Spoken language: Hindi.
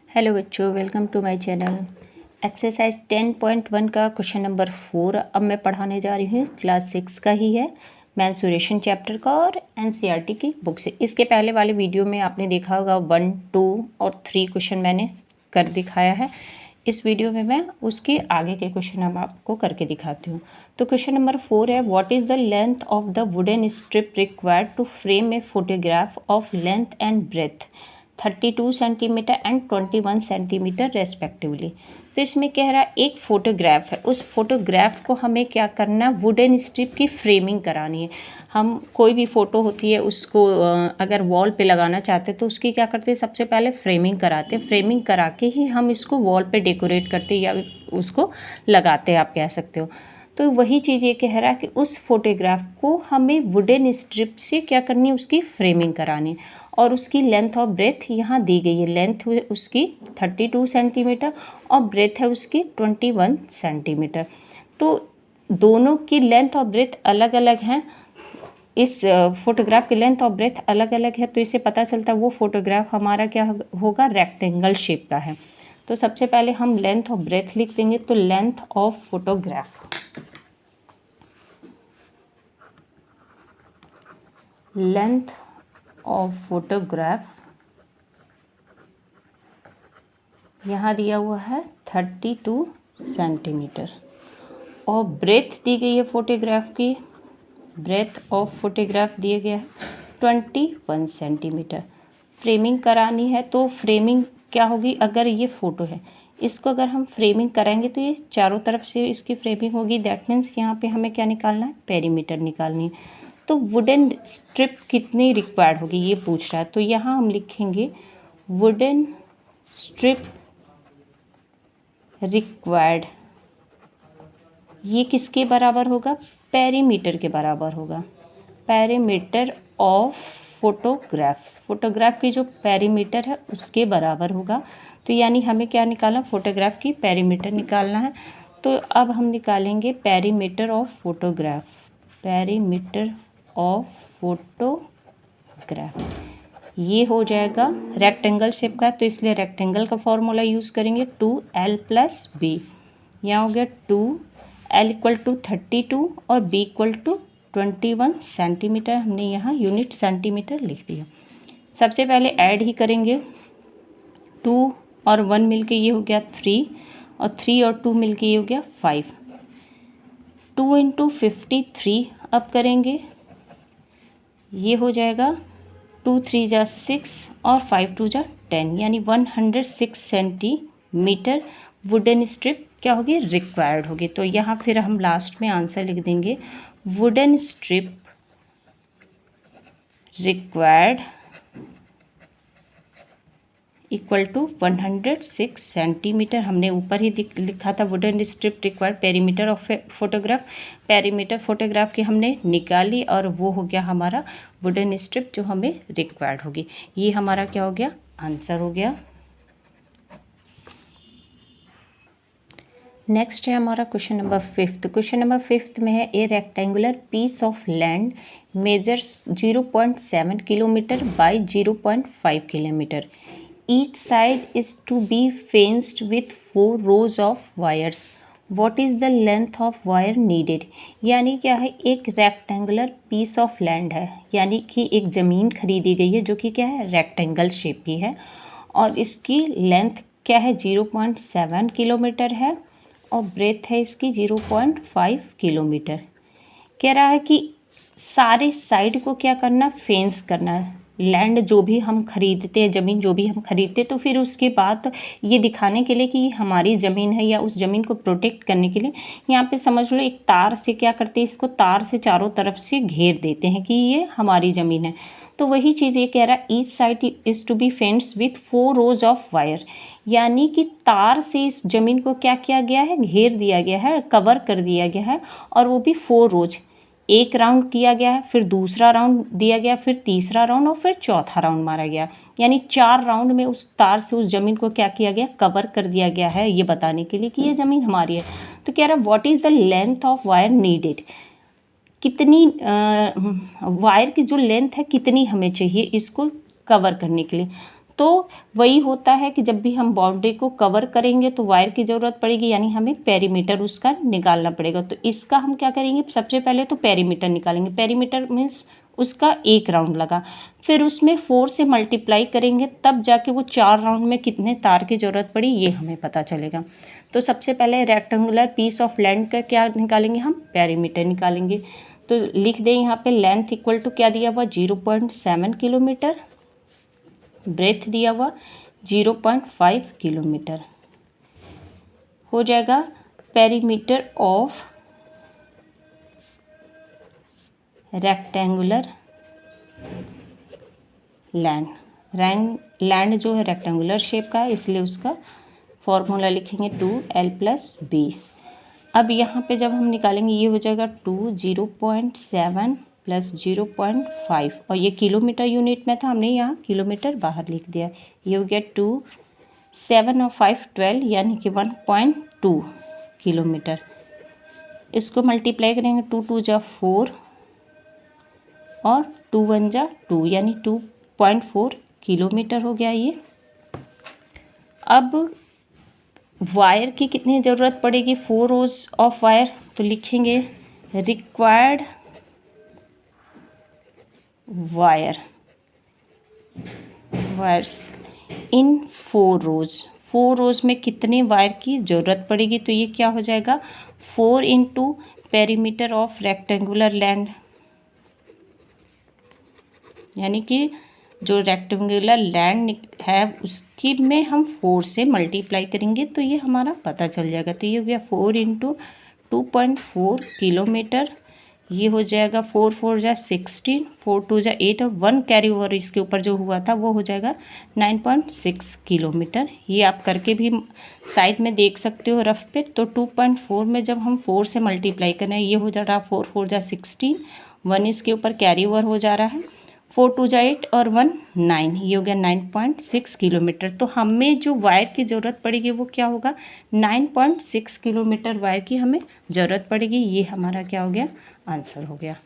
हेलो बच्चों, welcome to my channel. Exercise 10.1 का क्वेश्चन नंबर 4 अब मैं पढ़ाने जा रही हूँ। क्लास 6 का ही है, मेंस्ट्रुएशन चैप्टर का और एनसीईआरटी की बुक से। इसके पहले वाले वीडियो में आपने देखा होगा 1, 2 और 3 क्वेश्चन मैंने कर दिखाया है। इस वीडियो में मैं उसके आगे के क्वेश्चन अब आपको करके दिखाती हूँ। तो क्वेश्चन नंबर 4 है, what is the length of the wooden strip required to frame a photograph of length and breadth 32 centimetre and 21 centimetre respectively. तो इसमें कह रहा है एक फ़ोटोग्राफ है, उस फोटोग्राफ को हमें क्या करना है, वुडन स्ट्रिप की फ्रेमिंग करानी है। हम कोई भी फ़ोटो होती है उसको अगर वॉल पे लगाना चाहते हैं तो उसकी क्या करते हैं, सबसे पहले फ्रेमिंग कराते हैं। फ्रेमिंग करा के ही हम इसको वॉल पे डेकोरेट करते हैं या उसको लगाते हैं, आप कह सकते हो। तो वही चीज़ ये कह रहा है कि उस फोटोग्राफ को हमें वुडन स्ट्रिप से क्या करनी है, उसकी फ्रेमिंग करानी है। और उसकी लेंथ और ब्रेथ यहाँ दी गई है। लेंथ उसकी 32 सेंटीमीटर और ब्रेथ है उसकी 21 सेंटीमीटर। तो दोनों की लेंथ और ब्रेथ अलग अलग हैं। इस फोटोग्राफ की लेंथ और ब्रेथ अलग अलग है, तो इससे पता चलता है वो फोटोग्राफ हमारा क्या होगा, रेक्टेंगल शेप का है। तो सबसे पहले हम लेंथ और ब्रेथ लिख देंगे। तो length of photograph, length of photograph यहाँ दिया हुआ है 32 सेंटीमीटर और ब्रेथ दी गई है फोटोग्राफ की, ब्रेथ ऑफ फोटोग्राफ दिए गया है 21 सेंटीमीटर। फ्रेमिंग करानी है तो फ्रेमिंग क्या होगी, अगर ये फ़ोटो है इसको अगर हम फ्रेमिंग कराएंगे तो ये चारों तरफ से इसकी फ्रेमिंग होगी। दैट मीन्स यहाँ पे हमें क्या निकालना है, पेरीमीटर निकालनी है। तो वुडन स्ट्रिप कितनी रिक्वायर्ड होगी ये पूछ रहा है। तो यहाँ हम लिखेंगे वुडन स्ट्रिप रिक्वायर्ड, ये किसके बराबर होगा, पेरीमीटर के बराबर होगा। पेरीमीटर ऑफ फोटोग्राफ, फोटोग्राफ की जो पेरीमीटर है उसके बराबर होगा। तो यानी हमें क्या निकालना, फोटोग्राफ की पेरीमीटर निकालना है। तो अब हम निकालेंगे perimeter of photograph, perimeter of photograph. ये हो जाएगा रेक्टेंगल शेप का, तो इसलिए रेक्टेंगल का फॉर्मूला यूज़ करेंगे 2l + b। यहाँ हो गया 2l = 32 और b = 21 सेंटीमीटर। हमने यहाँ यूनिट सेंटीमीटर लिख दिया। सबसे पहले ऐड ही करेंगे, 2 और 1 मिलके ये हो गया 3 और 3 और 2 मिलके ये हो गया 5। 2 × 53 अब करेंगे, ये हो जाएगा 2 3 जा 6 और 5 2 जा 10, यानी 106 सेंटीमीटर वुडन स्ट्रिप क्या होगी, रिक्वायर्ड होगी। तो यहाँ फिर हम लास्ट में आंसर लिख देंगे, wooden strip required equal to 106 centimetre. हमने ऊपर ही लिखा था wooden strip required perimeter of photograph. Perimeter photograph की हमने निकाली और वो हो गया हमारा वुडन स्ट्रिप जो हमें रिक्वायर्ड होगी। ये हमारा क्या हो गया, आंसर हो गया। नेक्स्ट है हमारा क्वेश्चन नंबर 5। क्वेश्चन नंबर 5 में है, a rectangular piece of land measures 0.7 kilometre by 0.5 kilometre. Each side is to be fenced with 4 rows of wires. What is the length of wire needed? यानी क्या है, एक रेक्टेंगुलर पीस ऑफ लैंड है, यानी कि एक ज़मीन खरीदी गई है जो कि क्या है, रेक्टेंगल शेप की है और इसकी लेंथ क्या है, 0.7 किलोमीटर है और ब्रेथ है इसकी 0.5 किलोमीटर। कह रहा है कि सारे साइड को क्या करना, फेंस करना है। लैंड जो भी हम खरीदते हैं, ज़मीन जो भी हम खरीदते हैं, तो फिर उसके बाद ये दिखाने के लिए कि ये हमारी ज़मीन है या उस ज़मीन को प्रोटेक्ट करने के लिए यहाँ पे समझ लो एक तार से क्या करते हैं, इसको तार से चारों तरफ से घेर देते हैं कि ये हमारी ज़मीन है। तो वही चीज़ ये कह रहा है, each side is to be fenced with 4 rows of wire, यानी कि तार से इस ज़मीन को क्या किया गया है, घेर दिया गया है, कवर कर दिया गया है और वो भी 4 rows। एक राउंड किया गया है, फिर दूसरा राउंड दिया गया, फिर तीसरा राउंड और फिर चौथा राउंड मारा गया, यानी 4 राउंड में उस तार से उस ज़मीन को क्या किया गया, कवर कर दिया गया है, ये बताने के लिए कि ये ज़मीन हमारी है। तो कह रहा है what is the length of wire needed, कितनी वायर की जो लेंथ है कितनी हमें चाहिए इसको कवर करने के लिए। तो वही होता है कि जब भी हम बाउंड्री को कवर करेंगे तो वायर की ज़रूरत पड़ेगी, यानी हमें पेरीमीटर उसका निकालना पड़ेगा। तो इसका हम क्या करेंगे, सबसे पहले तो पेरीमीटर निकालेंगे। पेरीमीटर मीन्स उसका एक राउंड लगा, फिर उसमें 4 से मल्टीप्लाई करेंगे, तब जाके वो 4 राउंड में कितने तार की ज़रूरत पड़ी ये हमें पता चलेगा। तो सबसे पहले रेक्टेंगुलर पीस ऑफ लैंड का क्या निकालेंगे, हम पेरीमीटर निकालेंगे। तो लिख दें यहाँ पे लेंथ इक्वल टू क्या दिया हुआ 0.7 किलोमीटर, ब्रेथ दिया हुआ 0.5 किलोमीटर, हो जाएगा पेरीमीटर ऑफ रेक्टेंगुलर लैंड जो है रेक्टेंगुलर शेप का है, इसलिए उसका फॉर्मूला लिखेंगे 2l+b। अब यहाँ पे जब हम निकालेंगे ये हो जाएगा 0.7 + 0.5, और ये किलोमीटर यूनिट में था, हमने यहाँ किलोमीटर बाहर लिख दिया। ये हो गया 2, 7 और 5 12, यानी कि 1.2 किलोमीटर। इसको मल्टीप्लाई करेंगे, 2 2 जा 4 और 2 1 जा 2, यानी 2.4 किलोमीटर हो गया ये। अब वायर की कितनी ज़रूरत पड़ेगी, 4 रोज ऑफ वायर, तो लिखेंगे रिक्वायर्ड वायर्स इन 4 रोज। 4 रोज में कितने वायर की ज़रूरत पड़ेगी, तो ये क्या हो जाएगा 4 × पेरीमीटर ऑफ रेक्टेंगुलर लैंड, यानी कि जो रेक्टेंगुलर लैंड है उसकी में हम 4 से मल्टीप्लाई करेंगे तो ये हमारा पता चल जाएगा। तो ये हो गया 4 × 2.4 किलोमीटर, ये हो जाएगा 4 4 जा 16, 4 2 जा 8 और 1 कैरी ओवर इसके ऊपर जो हुआ था वो हो जाएगा 9.6 किलोमीटर। ये आप करके भी साइड में देख सकते हो रफ पे। तो 2.4 में जब हम 4 से मल्टीप्लाई करें, ये हो जा रहा 4 4 जा 16, 1 इसके ऊपर कैरी ओवर हो जा रहा है, 4 2 जा 8 और 1 9, ये हो गया 9.6 किलोमीटर। तो हमें जो वायर की ज़रूरत पड़ेगी वो क्या होगा 9.6 किलोमीटर वायर की हमें ज़रूरत पड़ेगी। ये हमारा क्या हो गया आंसर हो गया।